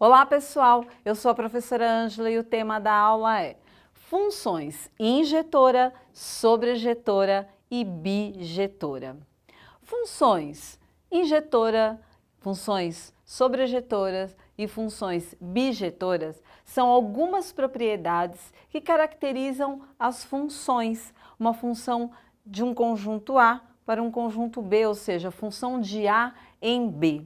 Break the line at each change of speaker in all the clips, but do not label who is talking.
Olá pessoal, eu sou a professora Ângela e o tema da aula é funções injetora, sobrejetora e bijetora. Funções injetora, funções sobrejetoras e funções bijetoras são algumas propriedades que caracterizam as funções, uma função de um conjunto A para um conjunto B, ou seja, a função de A em B.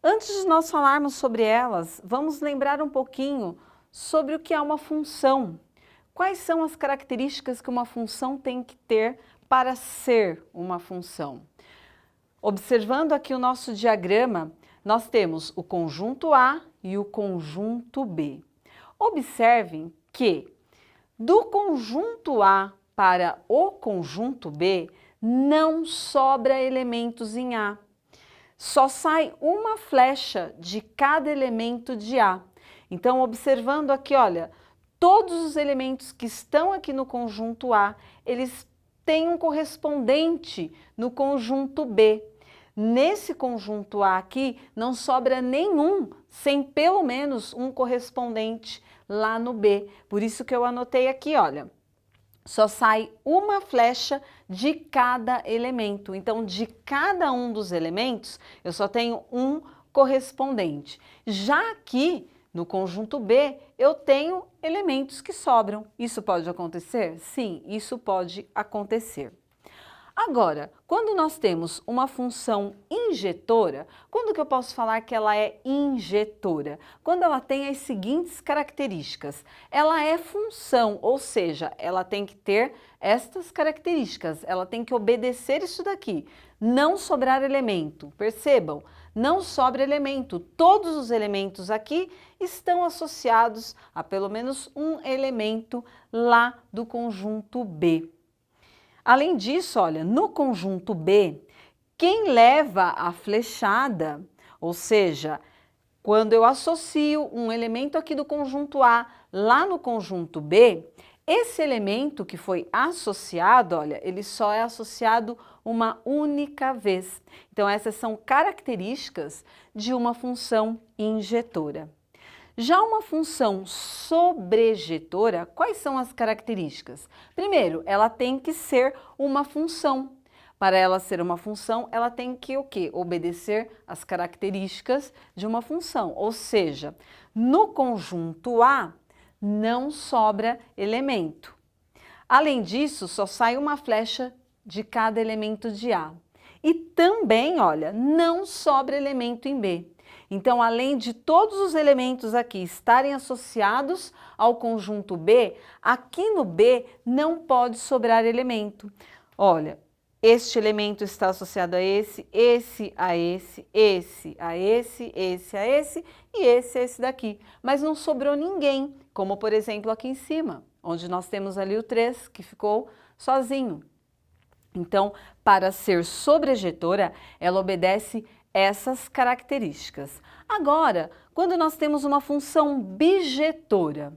Antes de nós falarmos sobre elas, vamos lembrar um pouquinho sobre o que é uma função. Quais são as características que uma função tem que ter para ser uma função? Observando aqui o nosso diagrama, nós temos o conjunto A e o conjunto B. Observem que do conjunto A para o conjunto B não sobra elementos em A. Só sai uma flecha de cada elemento de A. Então, observando aqui, olha, todos os elementos que estão aqui no conjunto A, eles têm um correspondente no conjunto B. Nesse conjunto A aqui, não sobra nenhum sem pelo menos um correspondente lá no B. Por isso que eu anotei aqui, olha. Só sai uma flecha de cada elemento. Então, de cada um dos elementos, eu só tenho um correspondente. Já aqui, no conjunto B, eu tenho elementos que sobram. Isso pode acontecer? Sim, isso pode acontecer. Agora, quando nós temos uma função injetora, quando que eu posso falar que ela é injetora? Quando ela tem as seguintes características. Ela é função, ou seja, ela tem que ter estas características, ela tem que obedecer isso daqui. Não sobrar elemento, percebam, não sobra elemento. Todos os elementos aqui estão associados a pelo menos um elemento lá do conjunto B. Além disso, olha, no conjunto B, quem leva a flechada, ou seja, quando eu associo um elemento aqui do conjunto A lá no conjunto B, esse elemento que foi associado, olha, ele só é associado uma única vez. Então, essas são características de uma função injetora. Já uma função sobrejetora, quais são as características? Primeiro, ela tem que ser uma função. Para ela ser uma função, ela tem que o quê? Obedecer às características de uma função. Ou seja, no conjunto A não sobra elemento. Além disso, só sai uma flecha de cada elemento de A. E também, olha, não sobra elemento em B. Então, além de todos os elementos aqui estarem associados ao conjunto B, aqui no B não pode sobrar elemento. Olha, este elemento está associado a esse, esse a esse, esse a esse, esse a esse e esse a esse daqui. Mas não sobrou ninguém, como por exemplo aqui em cima, onde nós temos ali o 3, que ficou sozinho. Então, para ser sobrejetora, ela obedece essas características. Agora, quando nós temos uma função bijetora,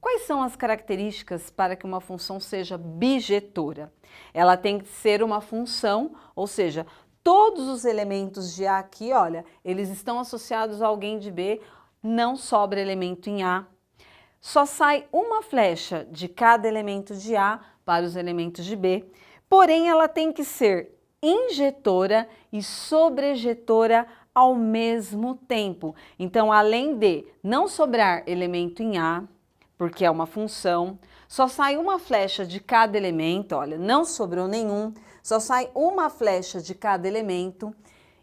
quais são as características para que uma função seja bijetora? Ela tem que ser uma função, ou seja, todos os elementos de A aqui, olha, eles estão associados a alguém de B, não sobra elemento em A. Só sai uma flecha de cada elemento de A para os elementos de B, porém ela tem que ser injetora e sobrejetora ao mesmo tempo. Então, além de não sobrar elemento em A, porque é uma função, só sai uma flecha de cada elemento, olha, não sobrou nenhum, só sai uma flecha de cada elemento,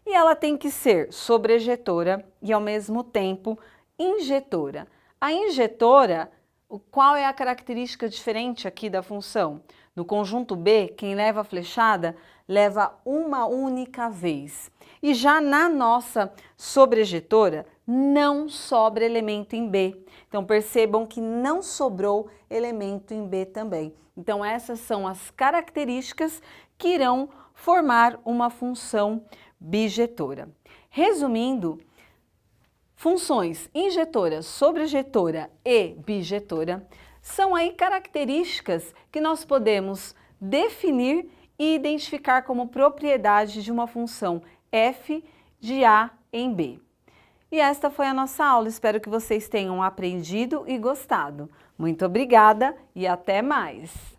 e ela tem que ser sobrejetora e ao mesmo tempo injetora. A injetora, qual é a característica diferente aqui da função? No conjunto B, quem leva a flechada leva uma única vez. E já na nossa sobrejetora, não sobra elemento em B. Então, percebam que não sobrou elemento em B também. Então, essas são as características que irão formar uma função bijetora. Resumindo, funções injetora, sobrejetora e bijetora são aí características que nós podemos definir e identificar como propriedade de uma função f de A em B. E esta foi a nossa aula. Espero que vocês tenham aprendido e gostado. Muito obrigada e até mais!